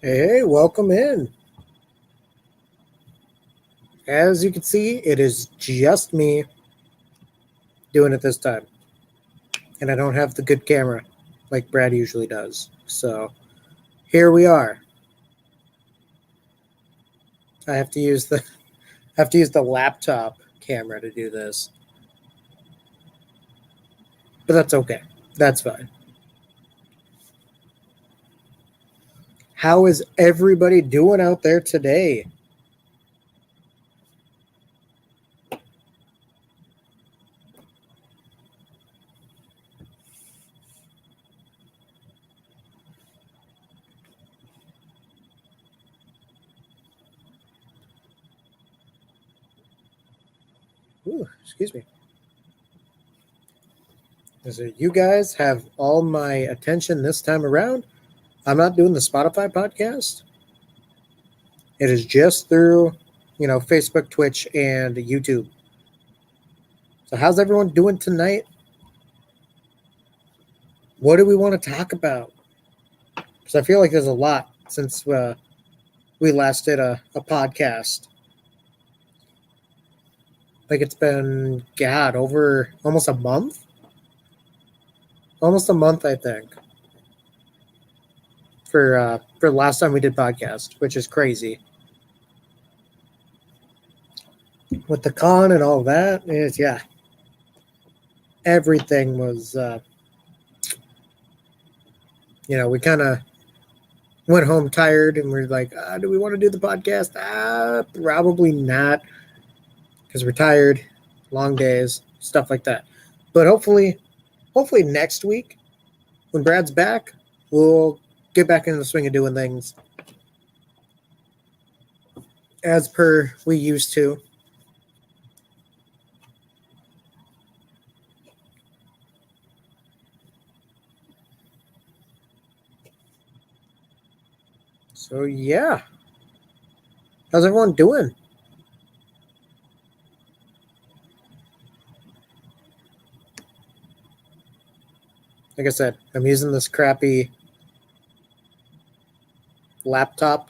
Hey, welcome in. As you can see, it is just me doing it this time. And I don't have the good camera like Brad usually does. So here we are. I have to use the laptop camera to do this. But that's okay. That's fine. How is everybody doing out there today? Ooh, excuse me. So you guys have all my attention this time around. I'm not doing the Spotify podcast. It is just through, Facebook, Twitch, and YouTube. So, how's everyone doing tonight? What do we want to talk about? Because I feel like there's a lot since we last did a podcast. Like it's been, God, over almost a month? Almost a month, I think, for last time we did podcast, which is crazy. With the con and all that, is yeah, everything was. We kind of went home tired, and we're like, do we want to do the podcast? Probably not, because we're tired, long days, stuff like that. But hopefully next week, when Brad's back, we'll get back into the swing of doing things as per we used to. So yeah, how's everyone doing? Like I said, I'm using this crappy laptop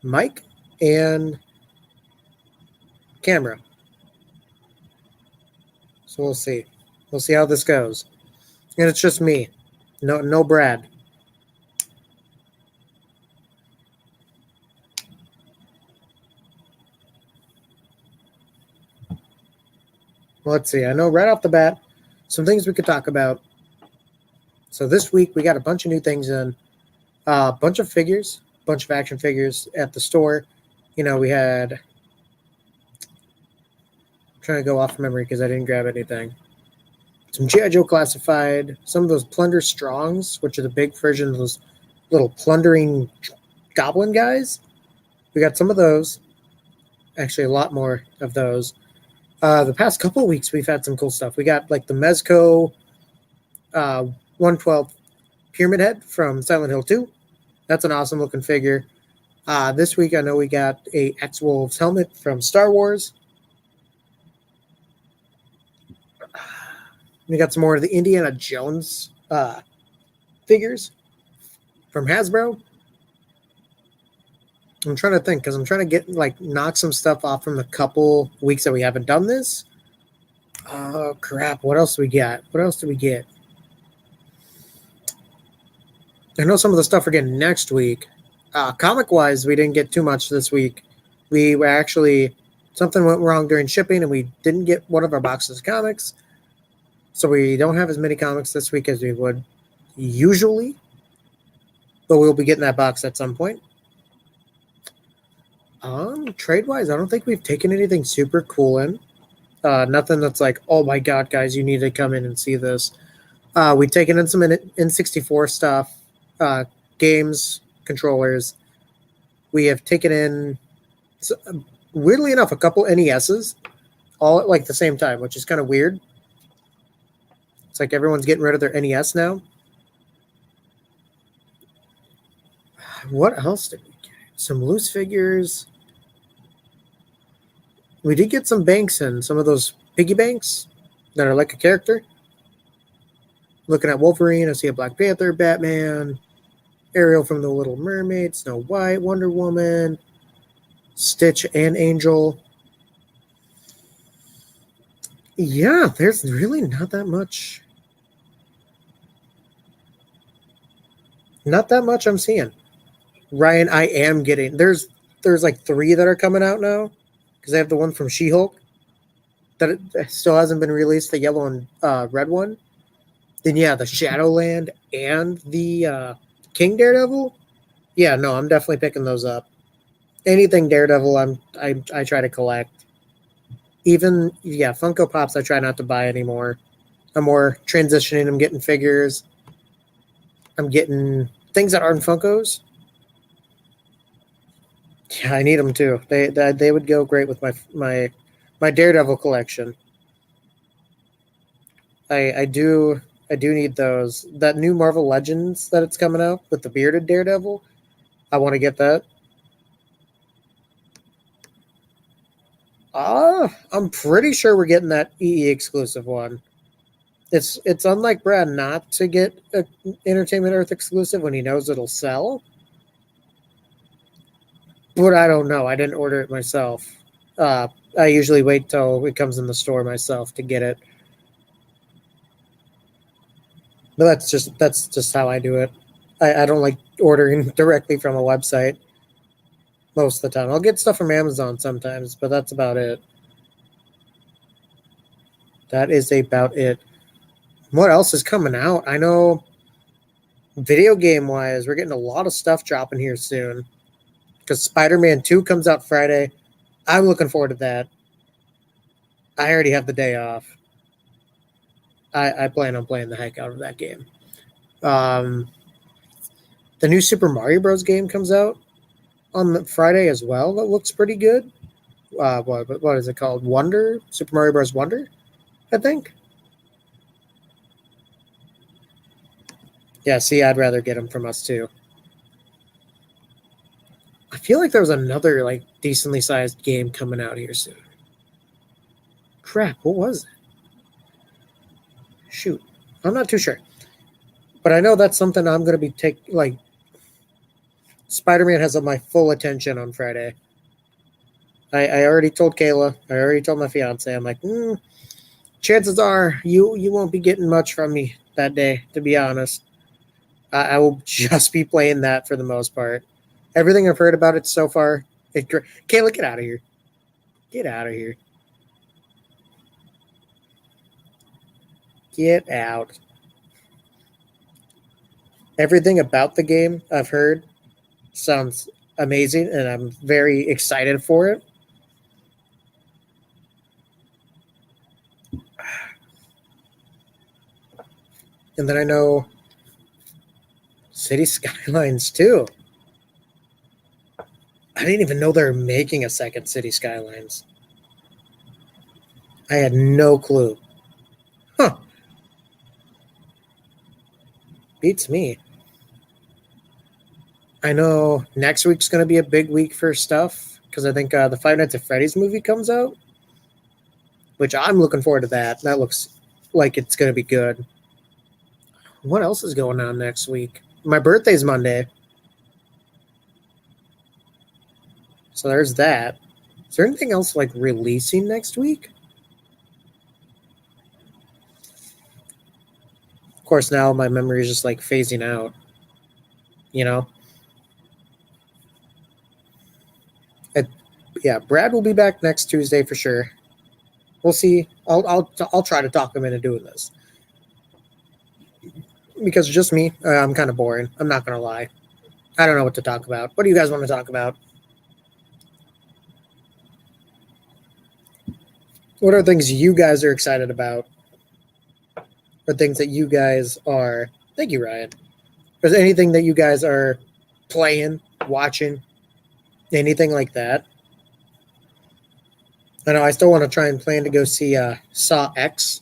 mic and camera. So we'll see. We'll see how this goes. And it's just me. No Brad. Well, let's see. I know right off the bat some things we could talk about. So this week we got a bunch of new things in. A bunch of figures, bunch of action figures at the store. We had. I'm trying to go off memory because I didn't grab anything. Some G.I. Joe Classified, some of those Plunder Strongs, which are the big version of those little plundering goblin guys. We got some of those. Actually, a lot more of those. The past couple of weeks, we've had some cool stuff. We got like the Mezco 112 Pyramid Head from Silent Hill 2. That's an awesome looking figure. This week, I know we got a X-Wolves helmet from Star Wars. We got some more of the Indiana Jones figures from Hasbro. I'm trying to think because I'm trying to knock some stuff off from the couple weeks that we haven't done this. Oh crap! What else do we got? What else do we get? I know some of the stuff we're getting next week. Comic wise, we didn't get too much this week. We were actually something went wrong during shipping, and we didn't get one of our boxes of comics. So we don't have as many comics this week as we would usually, but we'll be getting that box at some point. Trade-wise, I don't think we've taken anything super cool in. Nothing that's like, oh my god, guys, you need to come in and see this. We've taken in some N64 stuff, games, controllers. We have taken in, weirdly enough, a couple NESs, all at like the same time, which is kind of weird. It's like everyone's getting rid of their NES now. What else did we get? Some loose figures. We did get some banks in, some of those piggy banks that are like a character. Looking at Wolverine, I see a Black Panther, Batman, Ariel from The Little Mermaid, Snow White, Wonder Woman, Stitch and Angel. Yeah, there's really not that much. Not that much I'm seeing. Ryan, I am getting there's like 3 that are coming out now because I have the one from She-Hulk that it still hasn't been released, the yellow and red one. Then yeah, the Shadowland and the King Daredevil. Yeah, no, I'm definitely picking those up. Anything Daredevil, I try to collect. Even yeah, Funko Pops I try not to buy anymore. I'm more transitioning. I'm getting figures. I'm getting things that aren't Funkos. Yeah, I need them too. They would go great with my Daredevil collection. I do need those. That new Marvel Legends that it's coming out with the bearded Daredevil. I want to get that. I'm pretty sure we're getting that EE exclusive one. It's unlike Brad not to get an Entertainment Earth exclusive when he knows it'll sell. But I don't know. I didn't order it myself. I usually wait till it comes in the store myself to get it. But that's just how I do it. I don't like ordering directly from a website most of the time. I'll get stuff from Amazon sometimes, but that's about it. That is about it. What else is coming out? I know video game wise, we're getting a lot of stuff dropping here soon. Because Spider-Man 2 comes out Friday. I'm looking forward to that. I already have the day off. I plan on playing the heck out of that game. Um, the new Super Mario Bros. Game comes out on Friday as well. That looks pretty good. What is it called? Wonder? Super Mario Bros. Wonder, I think. Yeah, see, I'd rather get them from us too. I feel like there was another like decently sized game coming out here soon. Crap, what was it? Shoot, I'm not too sure, but I know that's something I'm gonna be like. Spider-Man has my full attention on Friday. I already told Kayla. I already told my fiance. I'm like, chances are you won't be getting much from me that day. To be honest, I will just be playing that for the most part. Everything I've heard about it so far, Kayla, get out of here. Get out of here. Get out. Everything about the game I've heard sounds amazing, and I'm very excited for it. And then I know City Skylines too. I didn't even know they were making a second City Skylines. I had no clue. Huh. Beats me. I know next week's going to be a big week for stuff because I think the Five Nights at Freddy's movie comes out, which I'm looking forward to that. That looks like it's going to be good. What else is going on next week? My birthday's Monday. So there's that. Is there anything else like releasing next week? Of course, now my memory is just like phasing out. You know? Yeah, Brad will be back next Tuesday for sure. We'll see. I'll try to talk him into doing this. Because just me, I'm kind of boring. I'm not gonna lie. I don't know what to talk about. What do you guys want to talk about? What are things you guys are excited about? Or things that you guys are? Thank you, Ryan. Is there anything that you guys are playing, watching, anything like that? I know I still want to try and plan to go see Saw X.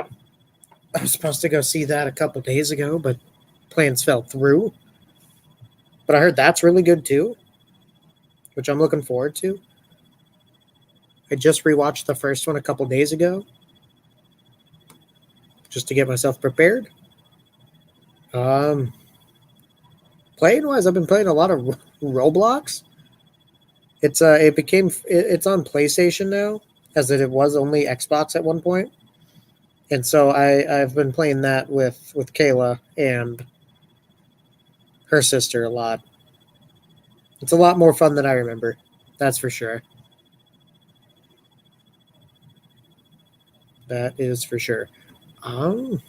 I was supposed to go see that a couple days ago, but plans fell through. But I heard that's really good too, which I'm looking forward to. I just rewatched the first one a couple days ago just to get myself prepared. Um, Playing wise, I've been playing a lot of Roblox. It's it's on PlayStation now, as it was only Xbox at one point, and so I've been playing that with Kayla and her sister a lot. It's a lot more fun than I remember, that's for sure. That is for sure. Um,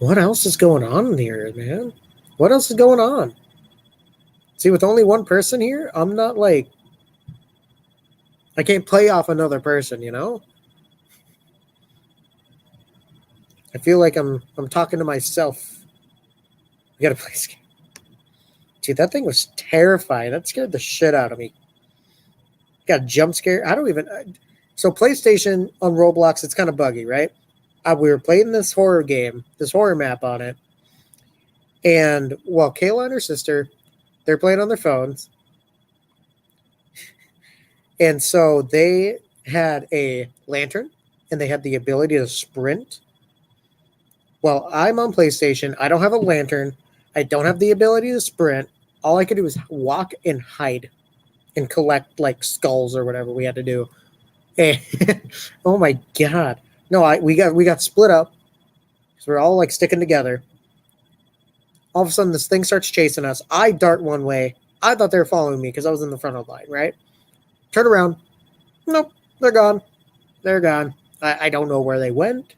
what else is going on here, man? What else is going on? See, with only one person here, I'm not like I can't play off another person, you know? I feel like I'm talking to myself. I gotta play this game. Dude, that thing was terrifying. That scared the shit out of me. Got a jump scare. I don't even. So PlayStation on Roblox, it's kind of buggy, right? We were playing this horror game, this horror map on it, and while Kayla and her sister, they're playing on their phones, and so they had a lantern, and they had the ability to sprint. Well, I'm on PlayStation. I don't have a lantern. I don't have the ability to sprint. All I could do was walk and hide and collect like skulls or whatever we had to do. And oh my god. No, we got split up. So we're all like sticking together. All of a sudden this thing starts chasing us. I dart one way. I thought they were following me because I was in the front of the line, right? Turn around. Nope, they're gone. They're gone. I don't know where they went.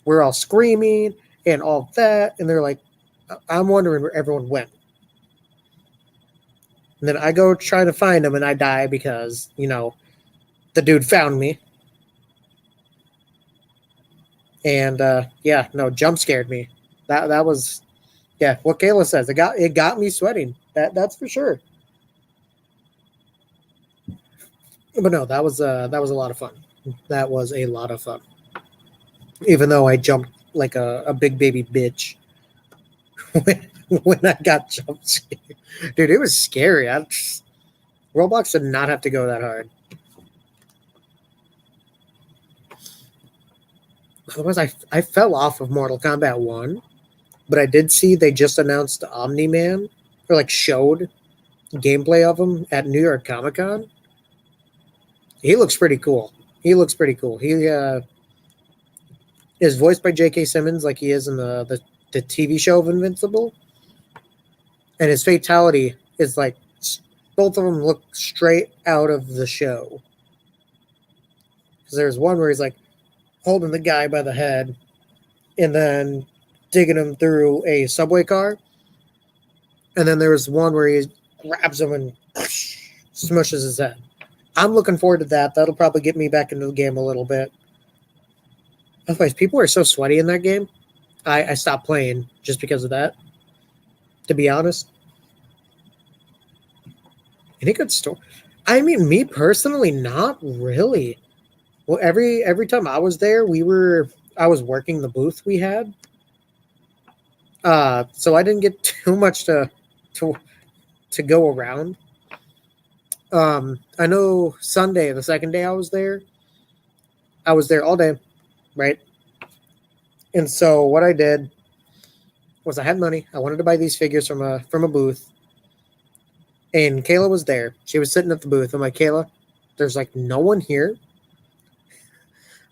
We're all screaming and all that, and they're like, I'm wondering where everyone went. And then I go try to find them, and I die because, you know, the dude found me. And yeah, no, jump scared me. That was, yeah, what Kayla says. It got me sweating. That's for sure. But no, that was a lot of fun. That was a lot of fun. Even though I jumped like a big baby bitch when I got jump scared. Dude, it was scary. Roblox did not have to go that hard. Otherwise, I fell off of Mortal Kombat 1, but I did see they just announced Omni-Man, or like showed gameplay of him at New York Comic Con. He looks pretty cool. He is voiced by J.K. Simmons like he is in the TV show of Invincible. And his fatality is like both of them look straight out of the show. Because there's one where he's like holding the guy by the head and then digging him through a subway car. And then there's one where he grabs him and smushes his head. I'm looking forward to that. That'll probably get me back into the game a little bit. Otherwise, people are so sweaty in that game. I stopped playing just because of that, to be honest. Any good story? I mean, me personally, not really. Well, every time I was there, I was working the booth we had. So I didn't get too much to go around. I know Sunday, the second day I was there all day, right? And so what I did was I had money. I wanted to buy these figures from a booth. And Kayla was there. She was sitting at the booth. I'm like, Kayla, there's like no one here.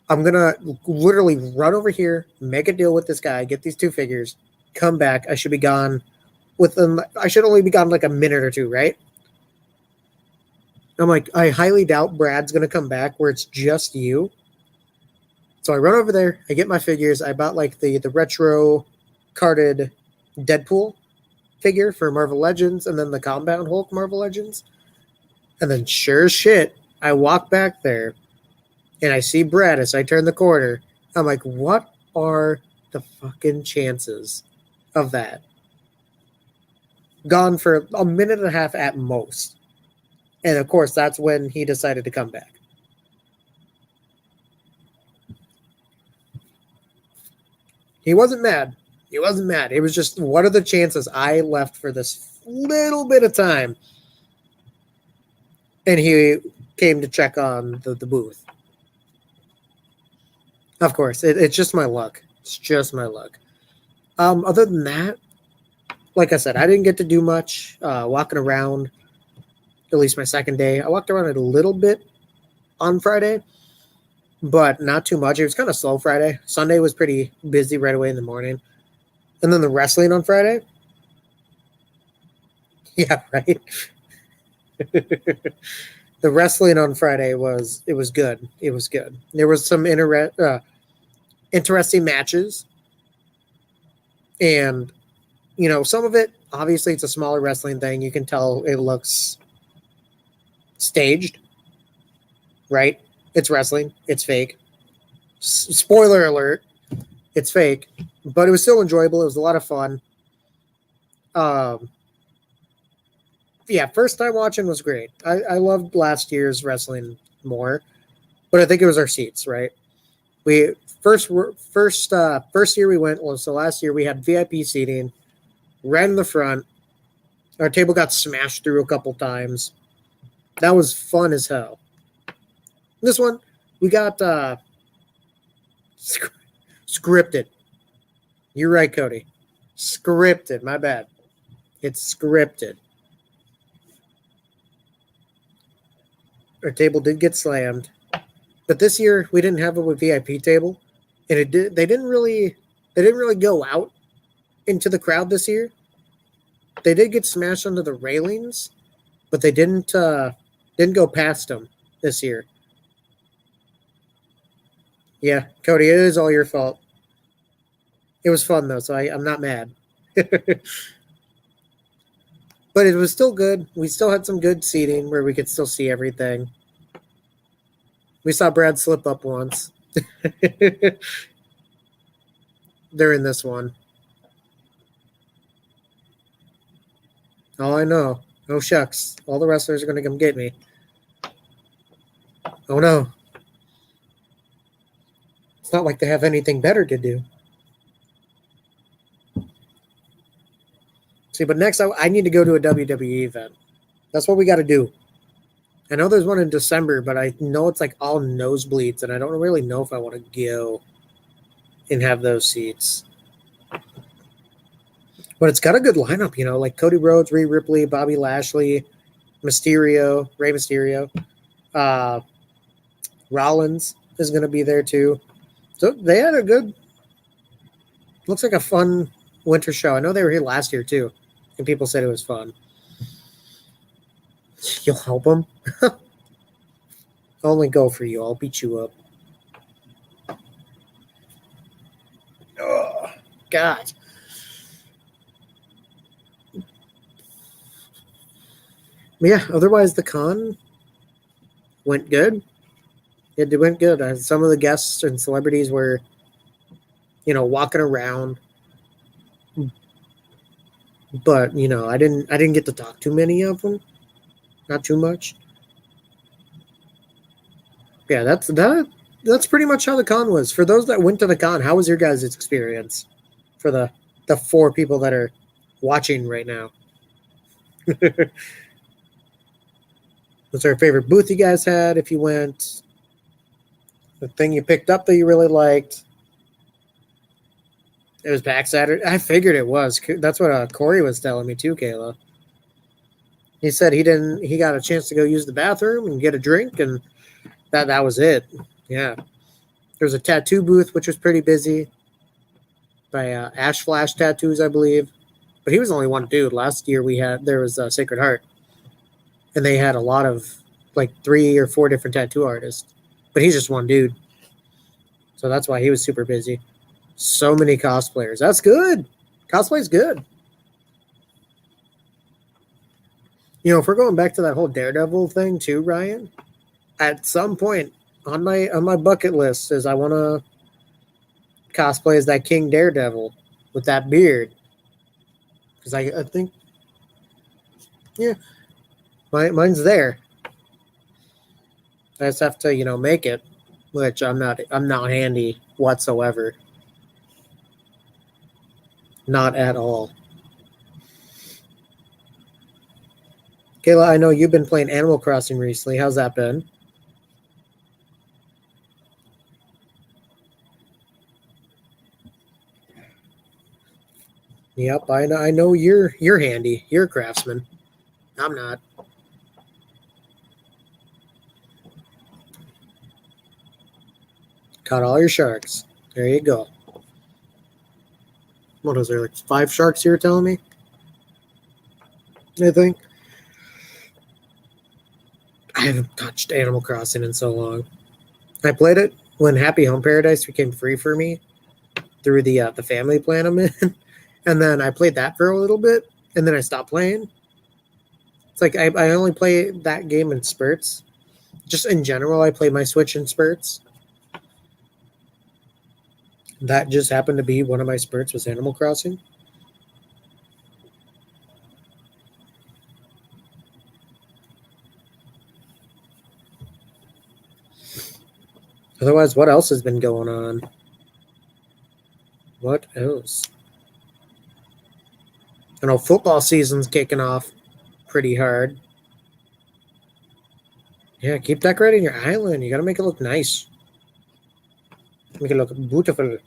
I'm going to literally run over here, make a deal with this guy, get these two figures, come back. I should be gone with them. I should only be gone like a minute or two, right? I'm like, I highly doubt Brad's going to come back where it's just you. So I run over there. I get my figures. I bought like the retro carded Deadpool figure for Marvel Legends and then the Compound Hulk Marvel Legends. And then sure as shit, I walk back there and I see Brad as I turn the corner. I'm like, what are the fucking chances of that? Gone for a minute and a half at most. And of course, that's when he decided to come back. He wasn't mad. He wasn't mad. It was just, what are the chances I left for this little bit of time? And he came to check on the booth. Of course, it's just my luck. It's just my luck. Other than that, like I said, I didn't get to do much walking around. At least my second day, I walked around a little bit on Friday, but not too much. It was kind of slow Friday. Sunday was pretty busy right away in the morning, and then the wrestling on Friday. Yeah, right. The wrestling on Friday was good. It was good. There was some interesting matches, and some of it obviously it's a smaller wrestling thing. You can tell it looks staged, right? It's wrestling. It's fake. Spoiler alert: it's fake, but it was still enjoyable. It was a lot of fun. Um, yeah, first time watching was great. I loved last year's wrestling more, but I think it was our seats, right? We first year we went. Well, so last year we had VIP seating right in the front. Our table got smashed through a couple times. That was fun as hell. This one we got scripted. You're right, Cody. Scripted. My bad. It's scripted. Our table did get slammed, but this year we didn't have a VIP table, and They didn't really go out into the crowd this year. They did get smashed under the railings, but they didn't go past them this year. Yeah, Cody, it is all your fault. It was fun though, so I'm not mad. But it was still good. We still had some good seating where we could still see everything. We saw Brad slip up once. They're in this one. Oh, I know. Oh, shucks. All the wrestlers are going to come get me. Oh, no. It's not like they have anything better to do. See, but next I need to go to a WWE event. That's what we got to do. I know there's one in December, but I know it's like all nosebleeds, and I don't really know if I want to go and have those seats. But it's got a good lineup, like Cody Rhodes, Rhea Ripley, Bobby Lashley, Mysterio, Rey Mysterio. Rollins is going to be there too. So they had looks like a fun winter show. I know they were here last year too, and people said it was fun. You'll help them? I'll only go for you. I'll beat you up. Oh, God. Yeah, otherwise the con went good. It went good. Some of the guests and celebrities were, walking around. But, I didn't get to talk to many of them. Not too much. Yeah, that's pretty much how the con was. For those that went to the con, how was your guys' experience? For the 4 people that are watching right now. What's our favorite booth you guys had if you went? The thing you picked up that you really liked? It was Pack Saturday. I figured it was. That's what Corey was telling me too, Kayla. He said he got a chance to go use the bathroom and get a drink, and that was it. Yeah. There was a tattoo booth, which was pretty busy, by Ash Flash Tattoos, I believe. But he was only one dude. Last year there was Sacred Heart. And they had a lot of, like 3 or 4 different tattoo artists. But he's just one dude. So that's why he was super busy. So many cosplayers. That's good. Cosplay's good. If we're going back to that whole Daredevil thing too, Ryan, at some point on my bucket list is I want to cosplay as that King Daredevil with that beard. Because I think, yeah, mine's there. I just have to, make it, which I'm not handy whatsoever. Not at all. Kayla, I know you've been playing Animal Crossing recently. How's that been? Yep, I know you're handy. You're a craftsman. I'm not. Caught all your sharks. There you go. What was there, like 5 sharks you were telling me? I think. I haven't touched Animal Crossing in so long. I played it when Happy Home Paradise became free for me through the family plan I'm in, and then I played that for a little bit, and then I stopped playing. It's like I only play that game in spurts. Just in general, I play my Switch in spurts. That just happened to be one of my spurts was Animal Crossing. Otherwise, what else has been going on? What else? I know football season's kicking off pretty hard. Yeah, keep decorating your island. You gotta make it look nice. Make it look beautiful.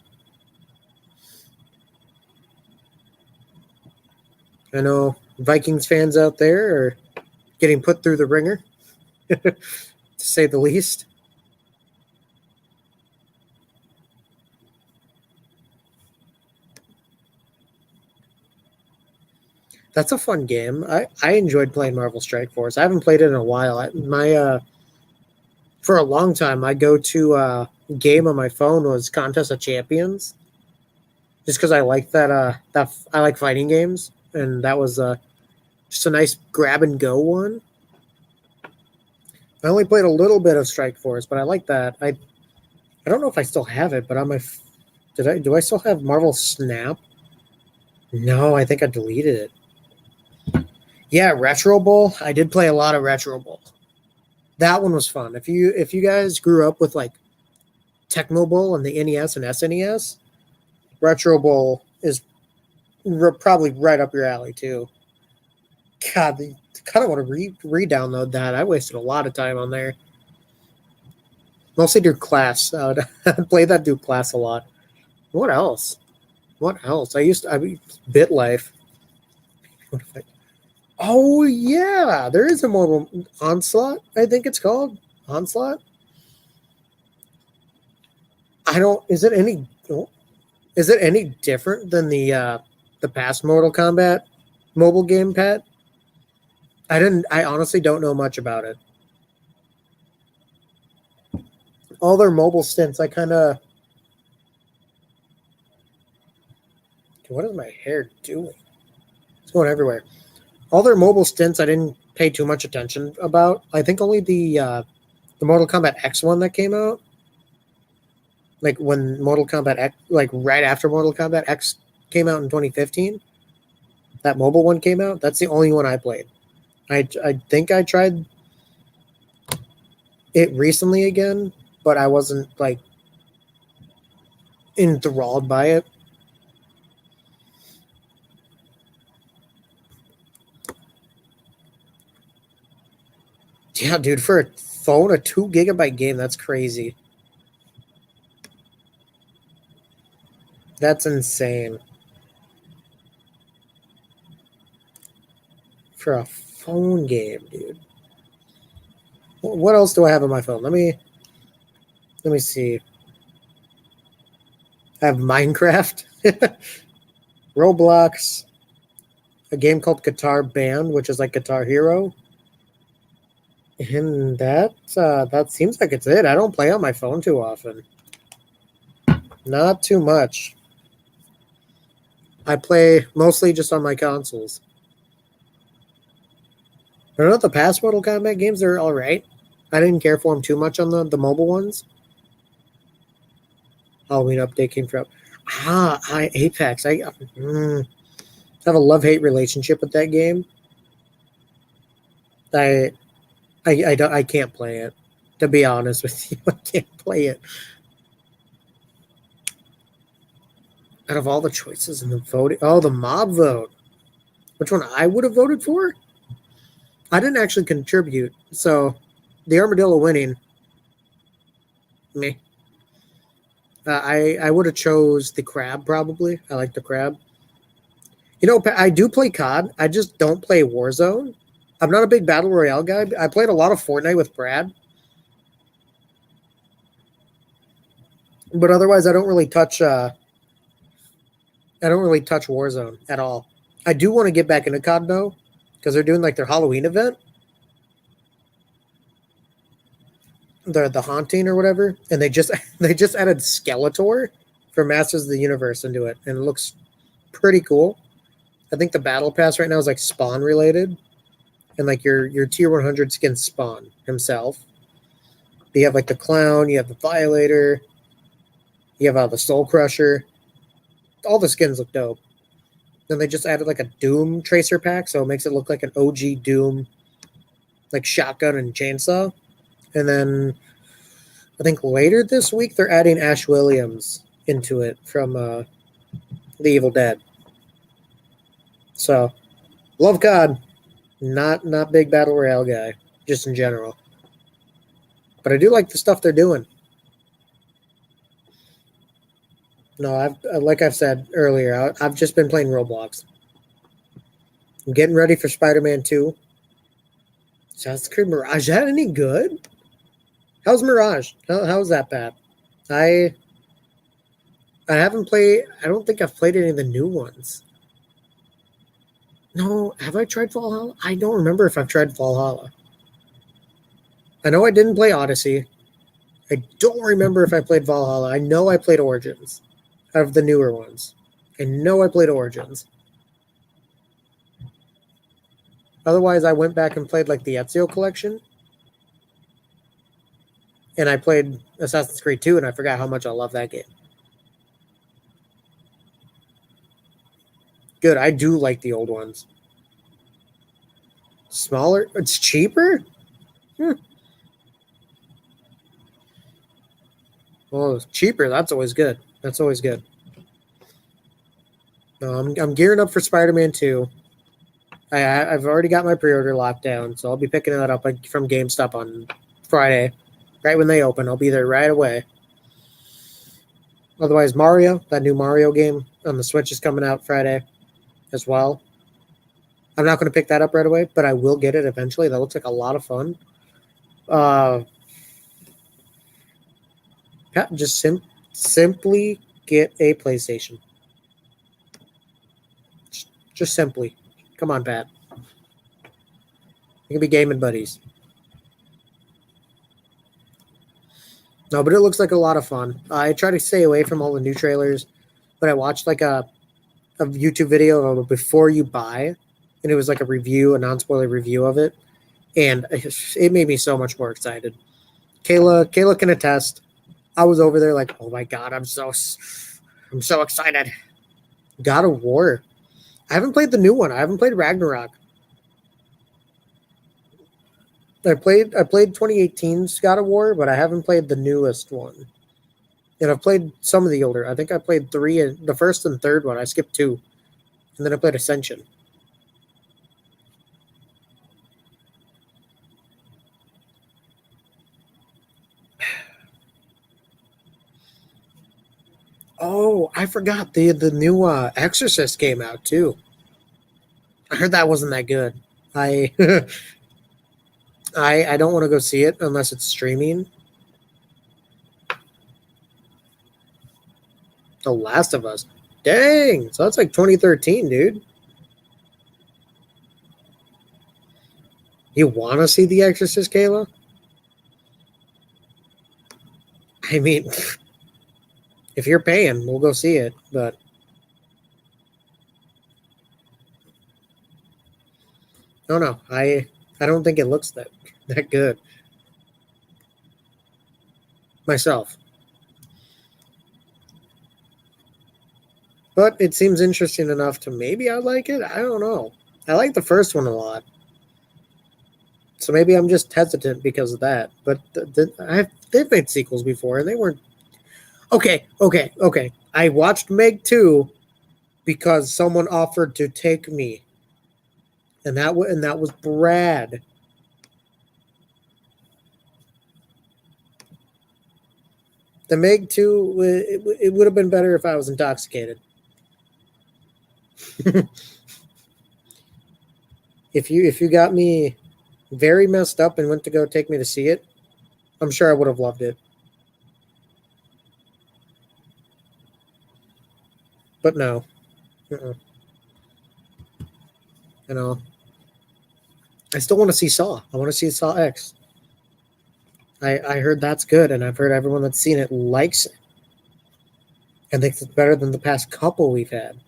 I know Vikings fans out there are getting put through the ringer, to say the least. That's a fun game. I enjoyed playing Marvel Strike Force. I haven't played it in a while. For a long time, my go-to game on my phone was Contest of Champions, just because I like that I like fighting games, and that was just a nice grab and go one. I only played a little bit of Strike Force, but I like that. I don't know if I still have it, but on my do I still have Marvel Snap? No, I think I deleted it. Yeah, Retro Bowl. I did play a lot of Retro Bowl. That one was fun. If you guys grew up with like Tecmo Bowl and the NES and SNES, Retro Bowl is probably right up your alley too. God, I kind of want to re-download that. I wasted a lot of time on there. Mostly do class. I'd play that do class a lot. What else? What else? I mean, BitLife. Oh yeah, there is a mobile Onslaught. I think it's called Onslaught. I don't. Is it any different than the past Mortal Kombat mobile game, Pat? I didn't. I honestly don't know much about it. All their mobile stints, I kind of. What is my hair doing? It's going everywhere. All their mobile stints, I didn't pay too much attention about. I think only the Mortal Kombat X one that came out, like when Mortal Kombat X, like right after Mortal Kombat X came out in 2015, that mobile one came out. That's the only one I played. I think I tried it recently again, but I wasn't like enthralled by it. Yeah, dude, for a phone, a 2 GB game, that's crazy. That's insane. For a phone game, dude. What else do I have on my phone? Let me see. I have Minecraft, Roblox, a game called Guitar Band, which is like Guitar Hero. And that seems like it's it. I don't play on my phone too often. Not too much. I play mostly just on my consoles. I don't know, the past Mortal Kombat games are all right. I didn't care for them too much on the mobile ones. Halloween update came from. Apex. I have a love-hate relationship with that game. I I can't play it. To be honest with you, I can't play it. Out of all the choices in the voting, oh, the mob vote. Which one I would have voted for? I didn't actually contribute, so the armadillo winning. Me. I would have chose the crab probably. I like the crab. I do play COD. I just don't play Warzone. I'm not a big Battle Royale guy. I played a lot of Fortnite with Brad. But otherwise, I don't really touch Warzone at all. I do want to get back into COD though, because they're doing like their Halloween event, the haunting or whatever, and they just added Skeletor from Masters of the Universe into it, and it looks pretty cool. I think the battle pass right now is like Spawn related, and like your tier 100 skin Spawn himself. You have like the clown, you have the Violator, you have the Soul Crusher. All the skins look dope. Then they just added like a Doom Tracer pack, so it makes it look like an OG Doom, like shotgun and chainsaw. And then I think later this week they're adding Ash Williams into it from The Evil Dead. So love COD, not big battle royale guy, just in general. But I do like the stuff they're doing. No, like I've said earlier, I've just been playing Roblox. I'm getting ready for Spider-Man 2. Assassin's Creed Mirage. Is that any good? How's Mirage? How's that bad? I haven't played. I don't think I've played any of the new ones. No, have I tried Valhalla? I don't remember if I've tried Valhalla. I know I didn't play Odyssey. I don't remember if I played Valhalla. I know I played Origins of the newer ones. I know I played Origins. Otherwise, I went back and played like the Ezio collection. And I played Assassin's Creed 2, and I forgot how much I love that game. Good, I do like the old ones. Smaller? It's cheaper? Well, cheaper, that's always good. That's always good. No, I'm gearing up for Spider-Man 2. I've already got my pre-order locked down, so I'll be picking that up from GameStop on Friday, right when they open. I'll be there right away. Otherwise, Mario, that new Mario game on the Switch is coming out Friday as well. I'm not going to pick that up right away, but I will get it eventually. That looks like a lot of fun. Just simply get a PlayStation. Just simply. Come on, Pat. You can be gaming buddies. No, but it looks like a lot of fun. I try to stay away from all the new trailers, but I watched like a YouTube video of before you buy, and it was like a review, a non-spoiler review of it, and it made me so much more excited. Kayla can attest. I was over there like, oh my god, I'm so excited. God of War. I haven't played the new one. I haven't played Ragnarok. I played 2018's God of War, but I haven't played the newest one. And I've played some of the older. I think I played 3 and the first and third one. I skipped 2. And then I played Ascension. Oh, I forgot the new Exorcist came out too. I heard that wasn't that good. I I don't want to go see it unless it's streaming. The Last of Us. Dang, so that's like 2013, dude. You want to see The Exorcist, Kayla? I mean, if you're paying, we'll go see it. But no, I don't think it looks that good myself. But it seems interesting enough to maybe I like it. I don't know. I like the first one a lot. So maybe I'm just hesitant because of that. But they've made sequels before and they weren't. Okay. I watched Meg 2 because someone offered to take me. And that was Brad. The Meg 2, it would have been better if I was intoxicated. If you got me very messed up and went to go take me to see it, I'm sure I would have loved it. But no. Uh-uh. You know, I still want to see Saw. I want to see Saw X. I heard that's good, and I've heard everyone that's seen it likes it and thinks it's better than the past couple we've had.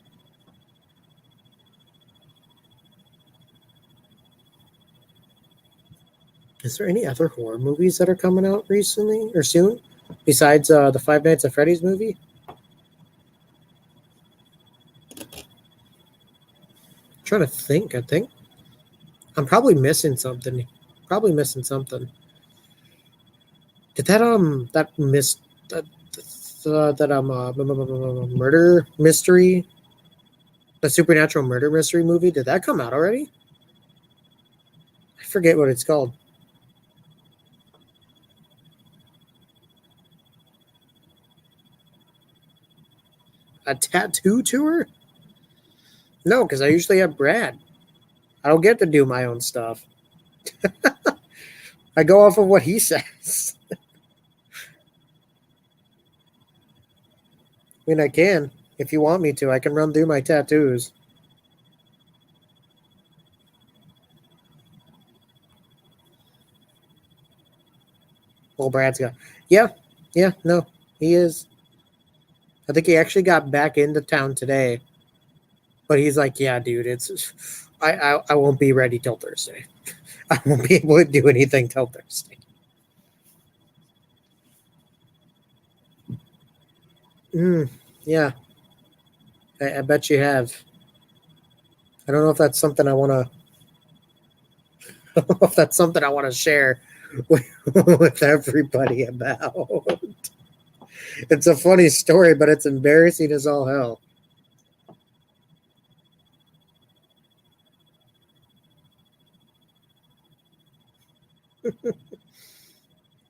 Is there any other horror movies that are coming out recently or soon besides the Five Nights at Freddy's movie? I'm trying to think. I think I'm probably missing something. Probably missing something. Did that miss that murder mystery, the supernatural murder mystery movie? Did that come out already? I forget what it's called. A tattoo tour? No, because I usually have Brad. I don't get to do my own stuff. I go off of what he says. I mean, I can. If you want me to, I can run through my tattoos. Well, Brad's got. Yeah, no, he is. I think he actually got back into town today. But he's like, yeah, dude, I won't be ready till Thursday. I won't be able to do anything till Thursday. Yeah, I bet you have. I don't know if that's something I want to. I don't know if that's something I want to share with everybody about. It's a funny story, but it's embarrassing as all hell.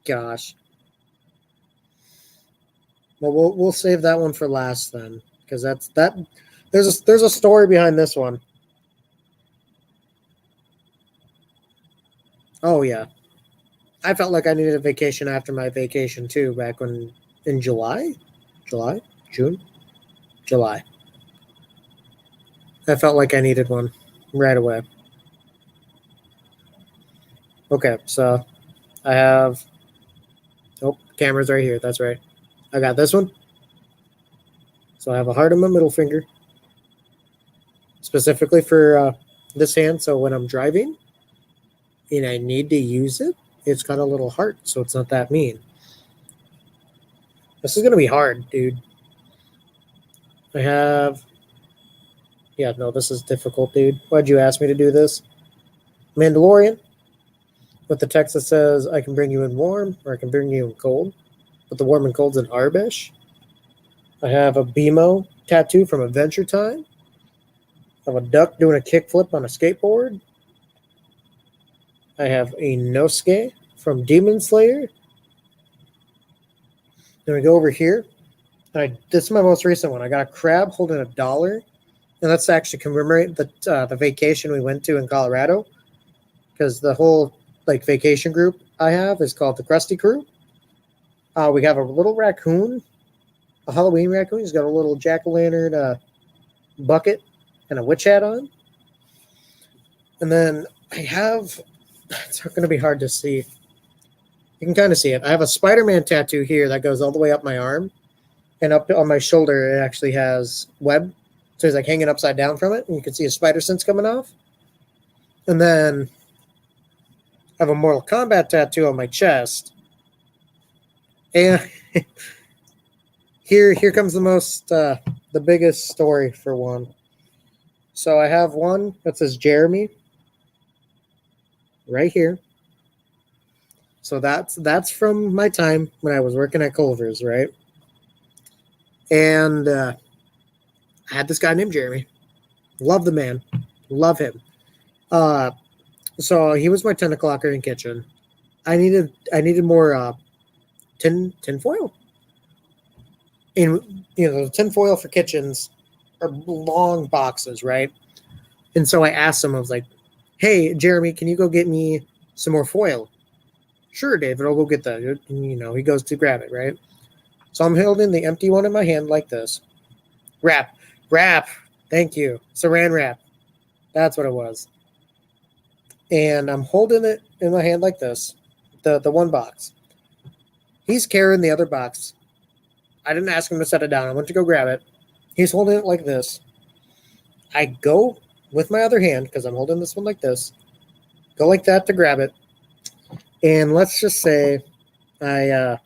Gosh. Well, we'll save that one for last then, because that's that. There's a story behind this one. Oh yeah, I felt like I needed a vacation after my vacation too, back when in July, June, July. I felt like I needed one right away. Okay, so I have. Oh, camera's right here. That's right. I got this one. So I have a heart on my middle finger, specifically for this hand. So when I'm driving and I need to use it, it's got a little heart, so it's not that mean. This is gonna be hard, dude. I have. Yeah, no, this is difficult, dude. Why'd you ask me to do this? Mandalorian with the text that says, I can bring you in warm or I can bring you in cold. But the warm and cold's in Arbesh. I have a BMO tattoo from Adventure Time. I have a duck doing a kickflip on a skateboard. I have a Nosuke from Demon Slayer. Then we go over here. This is my most recent one. I got a crab holding $1, and that's to actually commemorate the vacation we went to in Colorado, because the whole vacation group I have is called the Krusty Crew. We have a little raccoon, a Halloween raccoon. He's got a little jack-o'-lantern bucket and a witch hat on. And then I have, it's going to be hard to see. You can kind of see it. I have a Spider-Man tattoo here that goes all the way up my arm. And up on my shoulder, it actually has web. So he's hanging upside down from it. And you can see his spider sense coming off. And then I have a Mortal Kombat tattoo on my chest. And here comes the biggest story for one. So I have one that says Jeremy right here. So that's from my time when I was working at Culver's, right? And I had this guy named Jeremy. Love the man. Love him. So he was my 10 o'clocker in kitchen. I needed more tin foil. And the tin foil for kitchens long boxes, right? And so I asked him, I was like, hey, Jeremy, can you go get me some more foil? Sure, David, I'll go get that. He goes to grab it, right? So I'm holding the empty one in my hand like this. Wrap. Thank you. Saran wrap. That's what it was. And I'm holding it in my hand like this, the one box. He's carrying the other box. I didn't ask him to set it down. I went to go grab it. He's holding it like this. I go with my other hand, because I'm holding this one like this, go like that to grab it. And let's just say I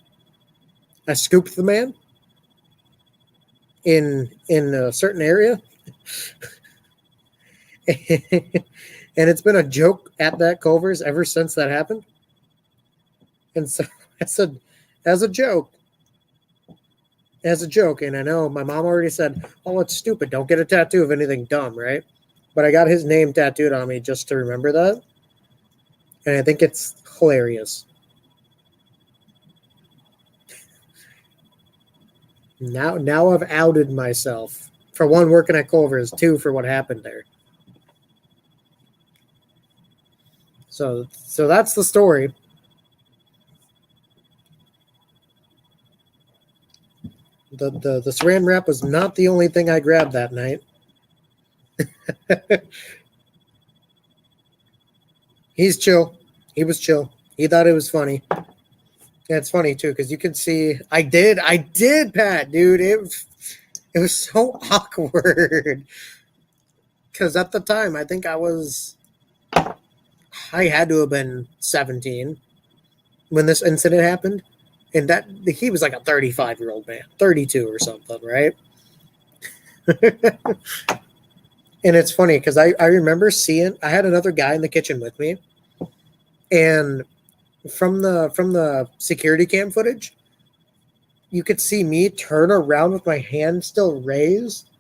scooped the man in a certain area. And it's been a joke at that Culver's ever since that happened. And so I said, as a joke, and I know my mom already said, oh, it's stupid. Don't get a tattoo of anything dumb, right? But I got his name tattooed on me just to remember that. And I think it's hilarious. Now I've outed myself. For one, working at Culver's. Two, for what happened there. So that's the story. The saran wrap was not the only thing I grabbed that night. He's chill. He was chill. He thought it was funny. Yeah, it's funny too, because you can see I did, Pat, dude. It was so awkward. Because at the time, I think I had to have been 17 when this incident happened. And that he was like a 35-year-old man, 32 or something, right? And it's funny because I remember I had another guy in the kitchen with me, and from the security cam footage, you could see me turn around with my hand still raised,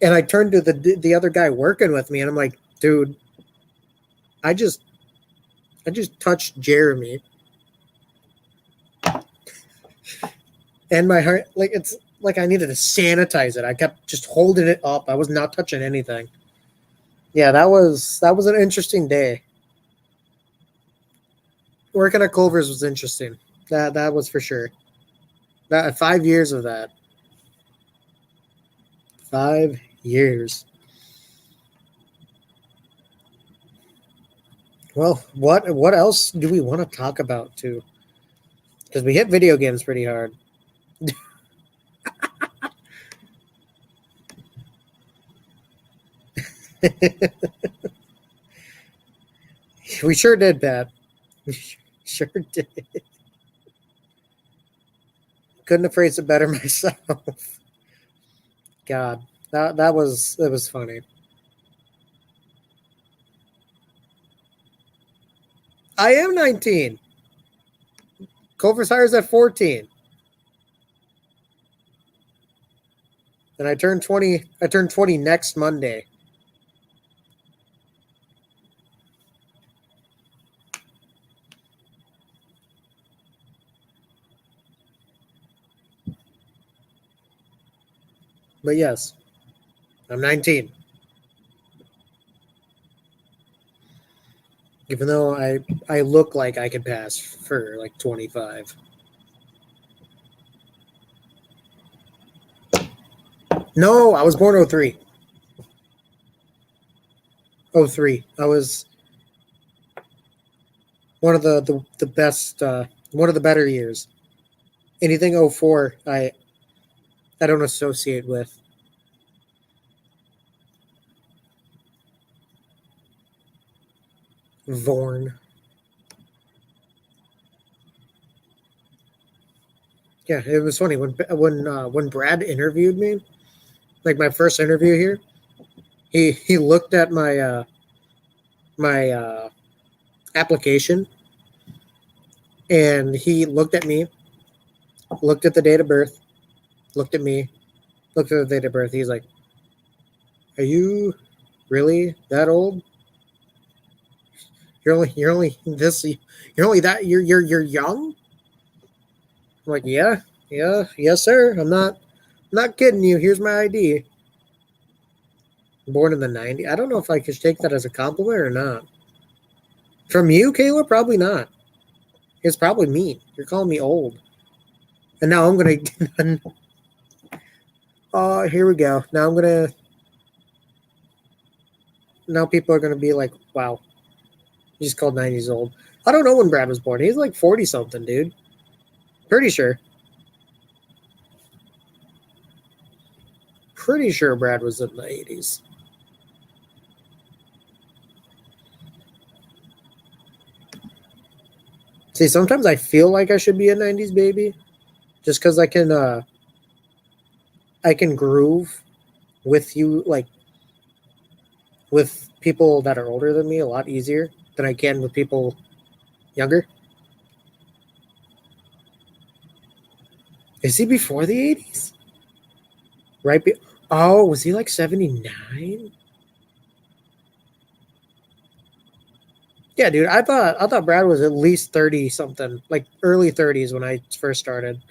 and I turned to the other guy working with me, and I'm like, dude, I just touched Jeremy. And my heart, like, it's like I needed to sanitize it. I kept just holding it up. I was not touching anything. Yeah, that was an interesting day. Working at Culver's was interesting. That was for sure. 5 years of that. 5 years. Well, what else do we want to talk about too? Because we hit video games pretty hard. We sure did, Pat. We sure did. Couldn't have phrased it better myself. God, that was funny. I am 19. Culver's hires at 14. And I turn 20. I turn 20 next Monday. But yes, I'm 19. Even though I look like I could pass for like 25. No, I was born 03. 03. I was one of the best, one of the better years. Anything 04, I don't associate with. Vorn. Yeah, it was funny when Brad interviewed me, like my first interview here. He looked at my my application, and he looked at me, looked at the date of birth, looked at me, looked at the date of birth. He's like, "Are you really that old? You're only this. You're only that. You're young." I'm like, yes, sir. I'm not kidding you. Here's my ID. Born in the 90s. I don't know if I could take that as a compliment or not. From you, Kayla? Probably not. It's probably me. You're calling me old. And now I'm going to... Oh, here we go. Now I'm going to... Now people are going to be like, wow. He's called 90s old. I don't know when Brad was born. He's like 40-something, dude. Pretty sure. Pretty sure Brad was in the 80s. See, sometimes I feel like I should be a 90s baby. Just because I can groove with you, like, with people that are older than me a lot easier than I can with people younger. Is he before the 80s? Right? Oh, was he like 79? Yeah, dude. I thought Brad was at least 30 something, like early 30s when I first started.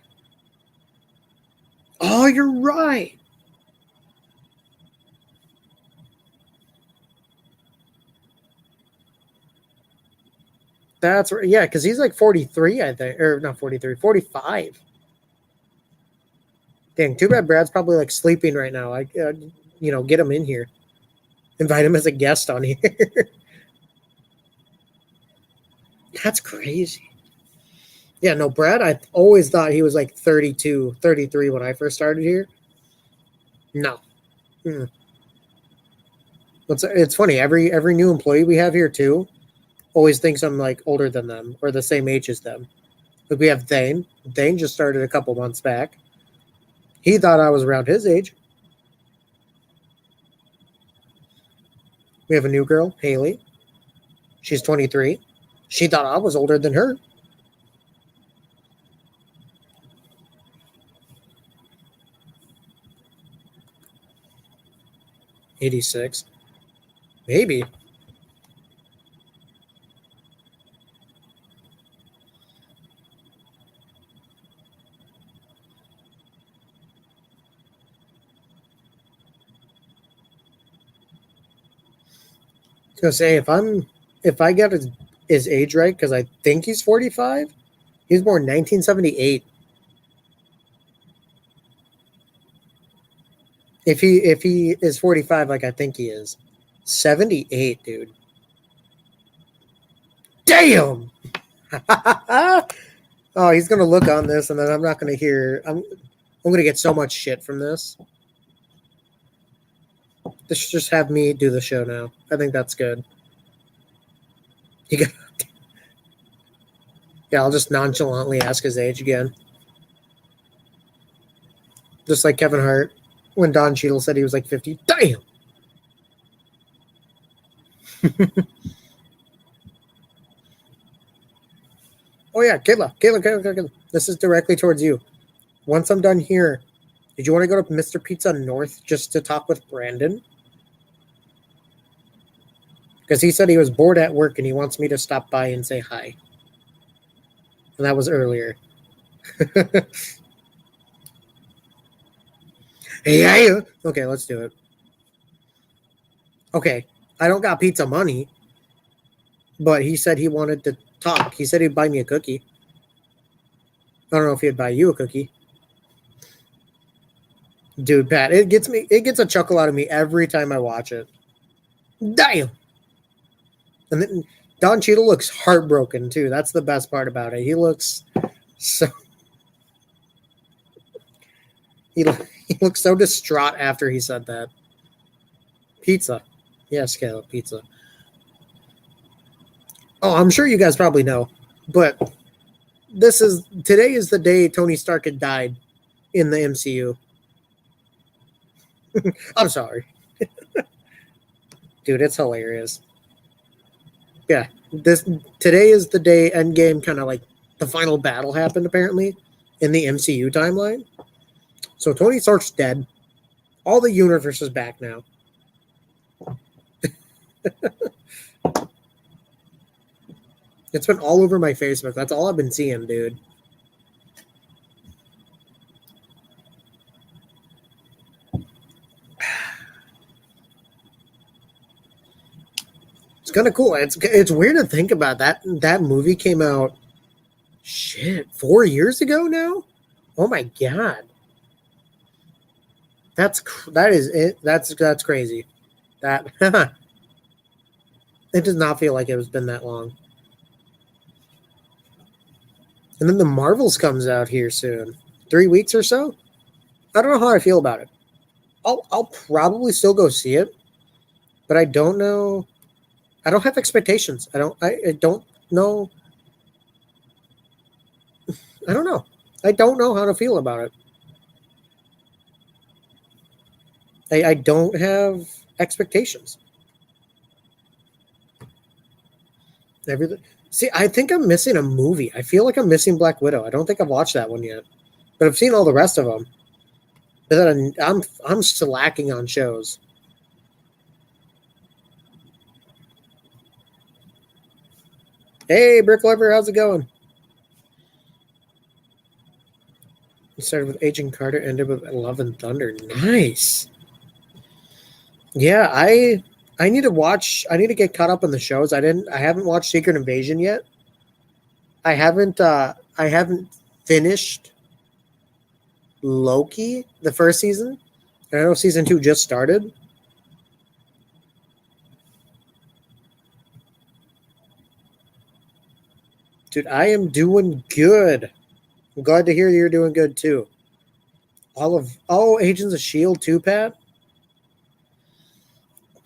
Oh, you're right. That's right. Yeah, because he's like 43, I think. Or not 43, 45. Dang, too bad Brad's probably like sleeping right now. Get him in here. Invite him as a guest on here. That's crazy. Yeah, no, Brad, I always thought he was like 32, 33 when I first started here. No. Mm. It's funny. Every new employee we have here too always thinks I'm like older than them or the same age as them. Like we have Thane. Thane just started a couple months back. He thought I was around his age. We have a new girl, Haley. She's 23. She thought I was older than her. '86, maybe. I was gonna say if I get his age right, because I think he's 45. He was born 1978. If he is 45, like I think he is, 78, dude. Damn. Oh, he's gonna look on this, and then I'm not gonna hear. I'm gonna get so much shit from this. Just have me do the show now. I think that's good. You got, yeah, I'll just nonchalantly ask his age again. Just like Kevin Hart when Don Cheadle said he was like 50. Damn. Oh yeah, Kayla. This is directly towards you. Once I'm done here, did you want to go to Mr. Pizza North just to talk with Brandon? Because he said he was bored at work and he wants me to stop by and say hi. And that was earlier. Yeah. Okay, let's do it. Okay, I don't got pizza money, but he said he wanted to talk. He said he'd buy me a cookie. I don't know if he'd buy you a cookie. Dude, Pat, it gets a chuckle out of me every time I watch it. Damn. And then Don Cheadle looks heartbroken too. That's the best part about it. He looks so he looks so distraught after he said that. Pizza. Yes, Caleb, pizza. Oh, I'm sure you guys probably know, but today is the day Tony Stark had died in the MCU. I'm sorry. Dude, it's hilarious. Yeah, today is the day Endgame kind of like the final battle happened apparently in the MCU timeline. So Tony Stark's dead. All the universe is back now. It's been all over my Facebook. That's all I've been seeing, dude. It's kind of cool. It's weird to think about that. That movie came out, 4 years ago now. Oh my god, that is it. That's crazy. That it does not feel like it has been that long. And then the Marvels comes out here soon, 3 weeks or so. I don't know how I feel about it. I'll probably still go see it, but I don't know. I don't have expectations. I don't know. I don't know. I don't know how to feel about it. I don't have expectations. Everything. See, I think I'm missing a movie. I feel like I'm missing Black Widow. I don't think I've watched that one yet, but I've seen all the rest of them. But then I'm slacking on shows. Hey, Brick Lover, how's it going? It started with Agent Carter, ended with Love and Thunder. Nice. Yeah, I need to watch. I need to get caught up on the shows. I haven't watched Secret Invasion yet. I haven't. I haven't finished Loki, the first season. And I know season 2 just started. Dude, I am doing good. I'm glad to hear you're doing good too. Agents of Shield too, Pat.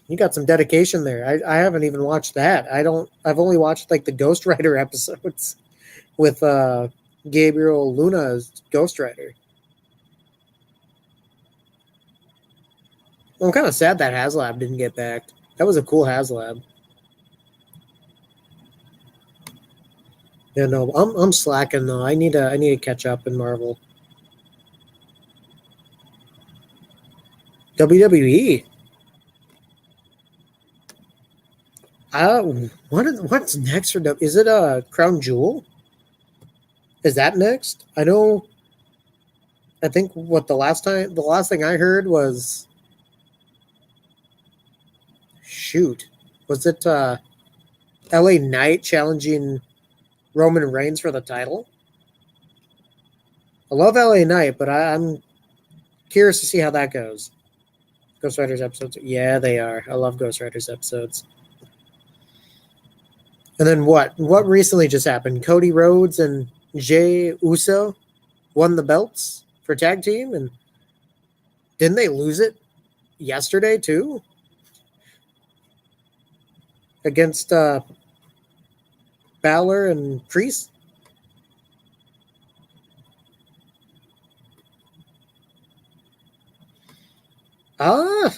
You got some dedication there. I haven't even watched that. I've only watched like the Ghost Rider episodes with Gabriel Luna as Ghost Rider. I'm kind of sad that HasLab didn't get backed. That was a cool HasLab. Yeah, no, I'm slacking though. I need to catch up in Marvel. WWE. What's next for W? Is it Crown Jewel? Is that next? I know. I think the last thing I heard was, was it LA Knight challenging Roman Reigns for the title? I love LA Knight, but I'm curious to see how that goes. Ghost Riders episodes, yeah, they are. I love Ghost Riders episodes. And then what recently just happened? Cody Rhodes and Jey Uso won the belts for tag team, and didn't they lose it yesterday too against Balor and Priest? I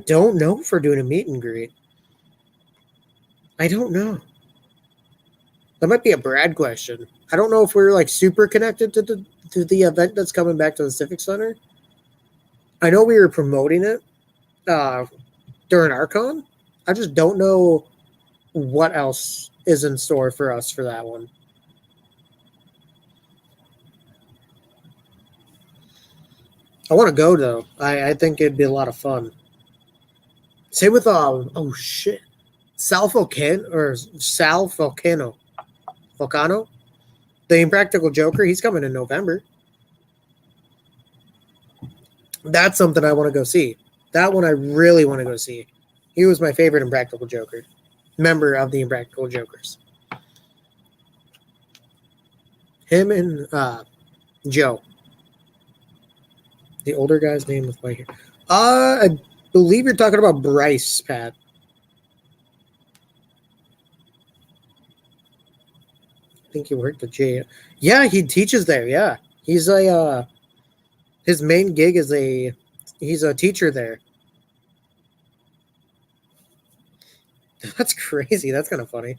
don't know if we're doing a meet and greet. I don't know. That might be a Brad question. I don't know if we're like super connected to the event that's coming back to the Civic Center. I know we were promoting it during Archon. I just don't know what else is in store for us for that one. I want to go though. I think it'd be a lot of fun. Same with Sal Volcano, the Impractical Joker. He's coming in November. That's something I want to go see. That one I really want to go see. He was my favorite Impractical Joker, member of the Impractical Jokers. Him and Joe. The older guy's name with white hair. I believe you're talking about Bryce, Pat. I think he worked at J. Yeah, he teaches there. Yeah, he's his main gig is he's a teacher there. That's crazy. That's kind of funny.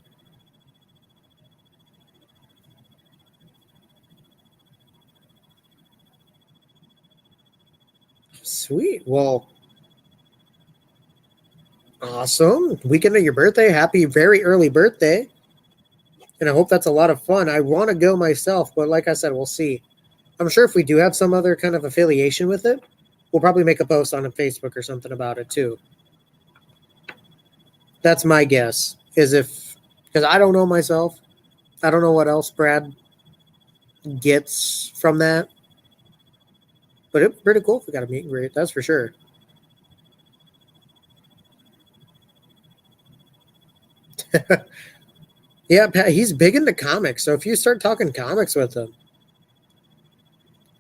Sweet. Well, awesome. Weekend of your birthday. Happy very early birthday. And I hope that's a lot of fun. I want to go myself, but like I said, we'll see. I'm sure if we do have some other kind of affiliation with it, we'll probably make a post on Facebook or something about it too. That's my guess. Is if because I don't know myself. I don't know what else Brad gets from that. But it's pretty cool if we got a meet and greet. That's for sure. Yeah, Pat, he's big into comics. So if you start talking comics with him,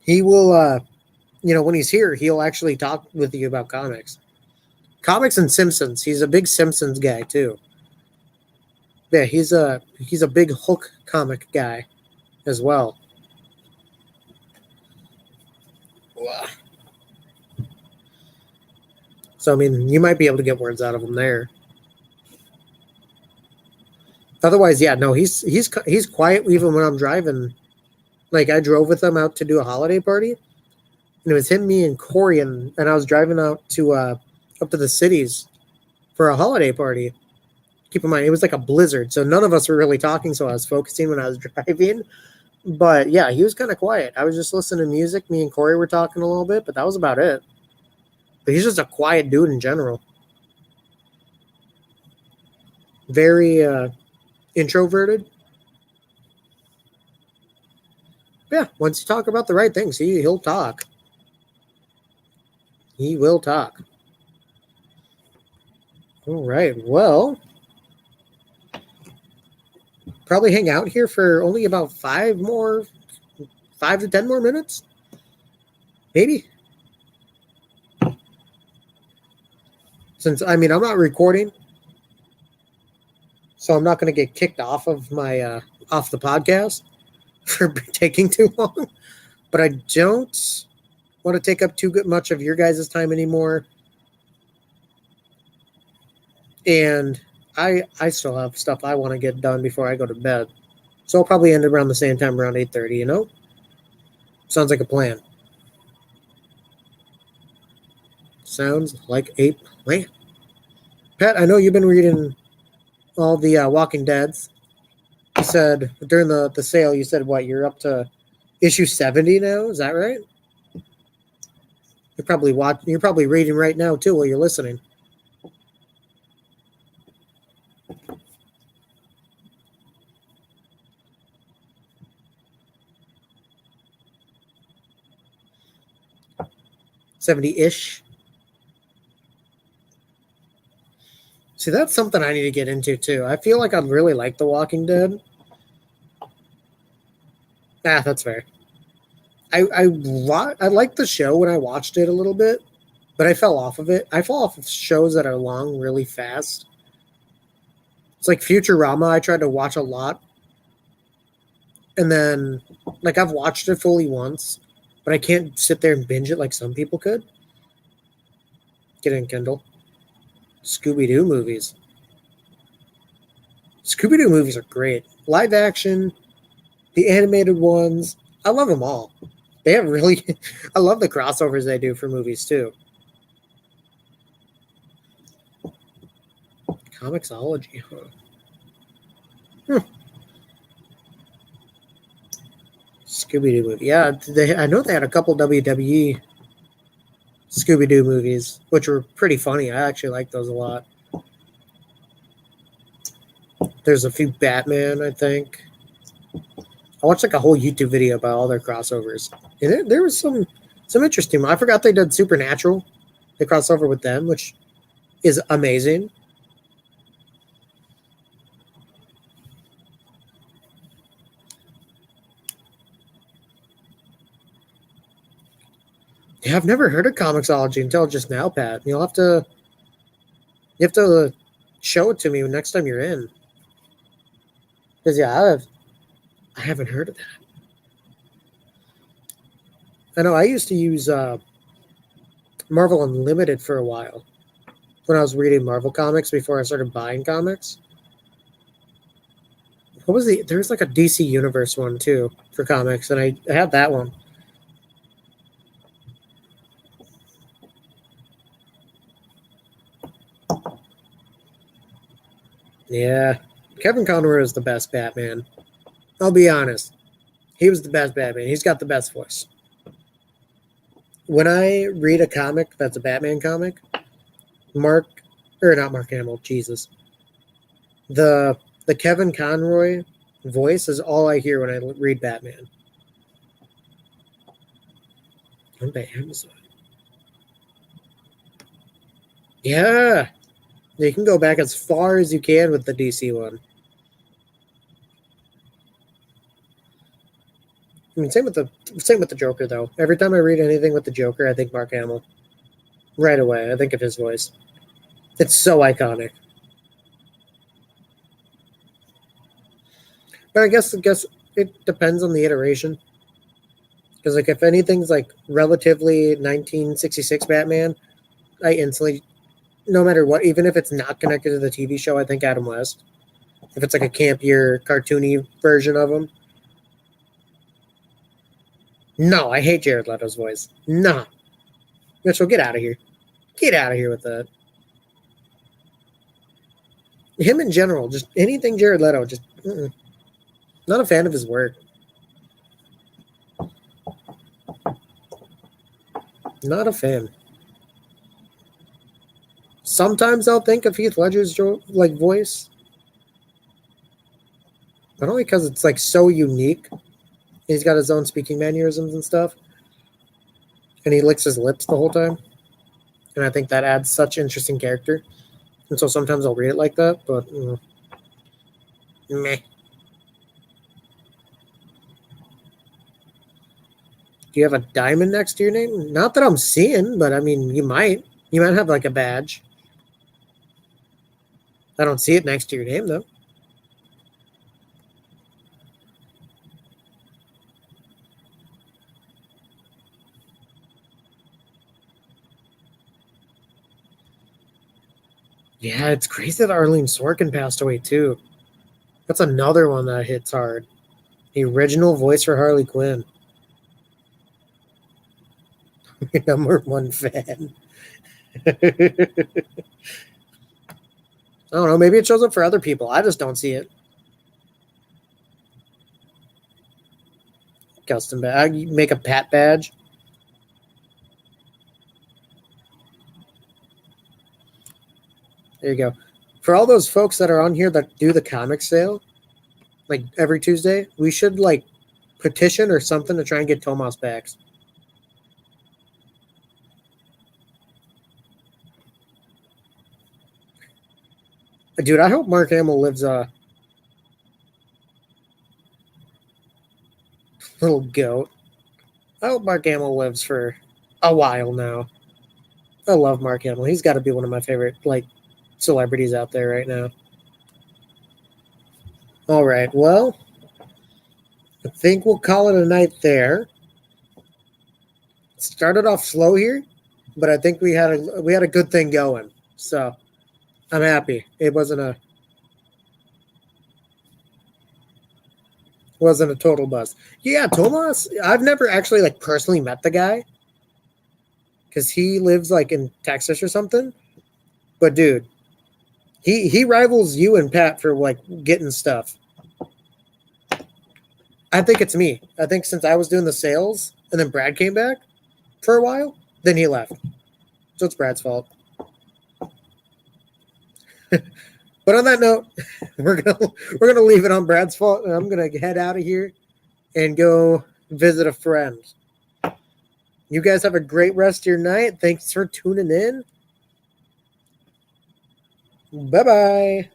he will. When he's here, he'll actually talk with you about comics, comics and Simpsons. He's a big Simpsons guy too. Yeah, he's a big Hulk comic guy as well. So I mean, you might be able to get words out of him there. Otherwise, yeah, no, he's quiet even when I'm driving. Like I drove with him out to do a holiday party, and it was him, me, and Corey, and I was driving out to up to the cities for a holiday party. Keep in mind, it was like a blizzard, so none of us were really talking. So I was focusing when I was driving. But yeah, he was kind of quiet. I was just listening to music. Me and Corey were talking a little bit, but that was about it. But he's just a quiet dude in general. Very introverted. Yeah, once you talk about the right things, he'll talk. He will talk. All right. Well, probably hang out here for only about 5 to 10 more minutes. Maybe. Since I'm not recording, so I'm not going to get kicked off of my off the podcast for taking too long. But I don't want to take up too much of your guys' time anymore. And I still have stuff I want to get done before I go to bed. So I'll probably end around the same time, around 8:30, Sounds like a plan. Sounds like a plan. Pat, I know you've been reading all the Walking Deads. You said during the sale, you said what? You're up to issue 70 now? Is that right? You're probably reading right now too while you're listening. $70-ish. See, that's something I need to get into too. I feel like I'd really like The Walking Dead. That's fair. I liked the show when I watched it a little bit, but I fell off of it. I fall off of shows that are long really fast. It's like Futurama. I tried to watch a lot, and then like I've watched it fully once, but I can't sit there and binge it like some people could. Get in, Kindle. Scooby-Doo movies. Scooby-Doo movies are great. Live action, the animated ones. I love them all. They have really... I love the crossovers they do for movies, too. Comixology, huh? Scooby-Doo movie. Yeah, I know they had a couple WWE Scooby-Doo movies, which were pretty funny. I actually like those a lot. There's a few Batman, I think. I watched like a whole YouTube video about all their crossovers. And there was some interesting one. I forgot they did Supernatural. They crossed over with them, which is amazing. Yeah, I've never heard of Comixology until just now, Pat. You have to show it to me next time you're in. Because yeah, I haven't heard of that. I know I used to use Marvel Unlimited for a while when I was reading Marvel comics before I started buying comics. What was there was like a DC Universe one too for comics, and I had that one. Yeah, Kevin Conroy is the best Batman. I'll be honest. He was the best Batman. He's got the best voice. When I read a comic that's a Batman comic, not Mark Hamill, Jesus. The Kevin Conroy voice is all I hear when I read Batman. Owned by Amazon. Yeah. You can go back as far as you can with the DC one. I mean, same with the Joker though. Every time I read anything with the Joker, I think Mark Hamill. Right away, I think of his voice. It's so iconic. But I guess it depends on the iteration. Because like if anything's like relatively 1966 Batman, I instantly, no matter what, even if it's not connected to the TV show, I think Adam West. If it's like a campier, cartoony version of him. No, I hate Jared Leto's voice. No. Mitchell, get out of here. Get out of here with that. Him in general, just anything Jared Leto, just not a fan of his work. Not a fan. Sometimes I'll think of Heath Ledger's like voice, but only because it's like so unique. He's got his own speaking mannerisms and stuff, and he licks his lips the whole time, and I think that adds such interesting character. And so sometimes I'll read it like that, but meh. Do you have a diamond next to your name? Not that I'm seeing, but I mean, you might. You might have like a badge. I don't see it next to your name though. Yeah, it's crazy that Arlene Sorkin passed away too. That's another one that hits hard. The original voice for Harley Quinn. Number one fan. I don't know. Maybe it shows up for other people. I just don't see it. Custom badge. You make a Pat badge. There you go. For all those folks that are on here that do the comic sale, like every Tuesday, we should like petition or something to try and get Tomas backs. Dude, I hope Mark Hamill lives little goat. I hope Mark Hamill lives for a while now. I love Mark Hamill. He's got to be one of my favorite like celebrities out there right now. All right. Well, I think we'll call it a night there. Started off slow here, but I think we had a good thing going. So I'm happy. It wasn't a total bust. Yeah, Tomas. I've never actually like personally met the guy because he lives like in Texas or something. But dude, he rivals you and Pat for like getting stuff. I think it's me. I think since I was doing the sales and then Brad came back for a while, then he left. So it's Brad's fault. But on that note, we're gonna leave it on Brad's fault, and I'm gonna head out of here and go visit a friend. You guys have a great rest of your night. Thanks for tuning in. Bye-bye.